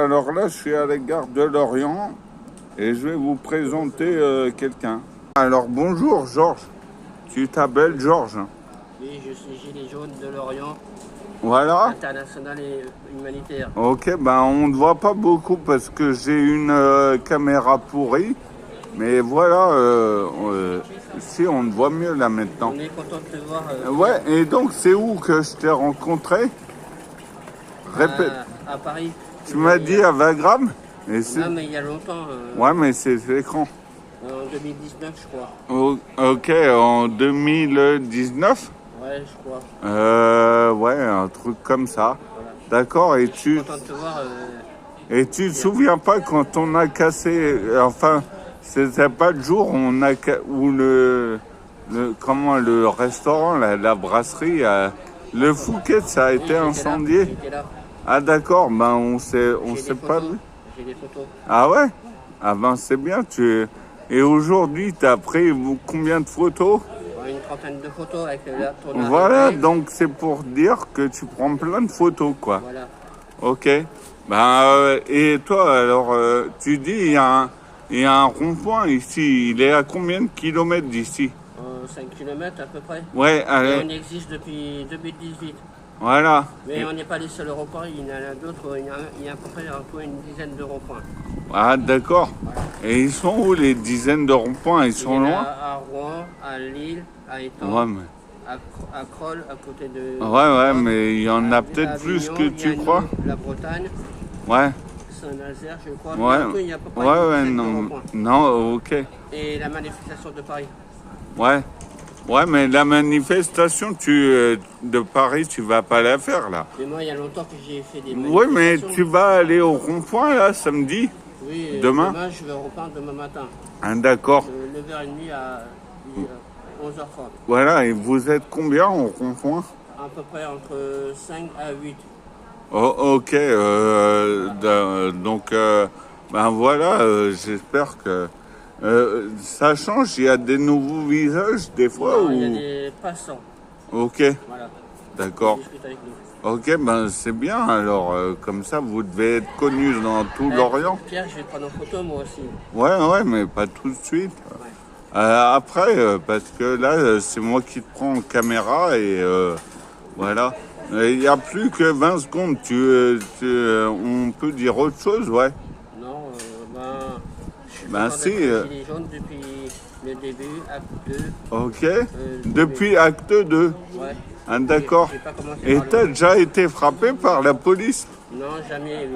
alors là, je suis à la gare de Lorient et je vais vous présenter quelqu'un. Alors bonjour Georges, tu t'appelles Georges? Oui, je suis gilet jaune de Lorient, Voilà. international et humanitaire. Ok, ben on ne voit pas beaucoup parce que j'ai une caméra pourrie. Mais voilà, si on te voit mieux là maintenant. On est content de te voir. Ouais, et donc c'est où que je t'ai rencontré? Répète. À Paris. Tu m'as dit à Wagram? Et Non, mais il y a longtemps. Ouais, mais c'est l'écran. En 2019, je crois. Ok, en 2019? Ouais, je crois. Ouais, un truc comme ça. Voilà. D'accord, et Je suis content de te voir. et tu te souviens pas quand on a cassé, enfin, c'était pas le jour où on a où le restaurant, la brasserie, le Fouquet, ça a Oui, été incendié. J'étais là. Ah d'accord, ben on s'est pas photos. vu. J'ai des photos. Ah ouais? Ah ben c'est bien. Et aujourd'hui, tu as pris combien de photos? Une trentaine de photos avec ton Voilà, arrivée. donc c'est pour dire que tu prends plein de photos, quoi. Voilà. Ok. Ben, et toi, alors, tu dis, il y a un rond-point ici. Il est à combien de kilomètres d'ici? 5 km à peu près. Ouais, Et allez. on existe depuis 2018. Voilà. Mais on n'est pas les seuls ronds-points, il y en a d'autres, il y a à peu près une dizaine de ronds-points. Ah, d'accord. Voilà. Et ils sont où les dizaines de ronds-points? Ils sont Il y en a loin? à Rouen, à Lille, à Étampes, Ouais, mais... à Crolles, à côté de... Ouais, mais il y en a à peut-être plus Avignon, que tu Viano, crois. La Bretagne, Ouais. Saint-Nazaire, je crois. Ouais. Bientôt, il y a à peu près Ouais, une ouais, dizaine de non. ronds-points. Non, ok. Et la manifestation de Paris. Ouais. Ouais, mais la manifestation de Paris, tu vas pas la faire, là. Mais moi, il y a longtemps que j'ai fait des Oui, mais manifestations. tu vas aller au rond-point, là, samedi? Oui, Demain? demain, je vais reprendre demain matin. Ah, d'accord. De 9h30 à 11h30. Voilà, et vous êtes combien au rond-point? À peu près entre 5 à 8. Oh, ok, donc, ben voilà, j'espère que ça change. Il y a des nouveaux visages, des fois, Non, il y a ou... des passants. Ok, Voilà. d'accord. Ils discutent avec nous. Ok, ben c'est bien, alors, comme ça, vous devez être connus dans tout l'Orient. Pierre, je vais prendre en photo moi aussi. Ouais, mais pas tout de suite. Ouais. Après, parce que là, c'est moi qui te prends en caméra et voilà. Il n'y a plus que 20 secondes. On peut dire autre chose, ouais. Non, je suis Ben content si. d'être gilet jaune depuis le début, acte 2. Ok. Depuis acte 2. Ouais. Ah, d'accord. J'ai pas commencé Et par t'as le... déjà été frappé par la police? Non, jamais.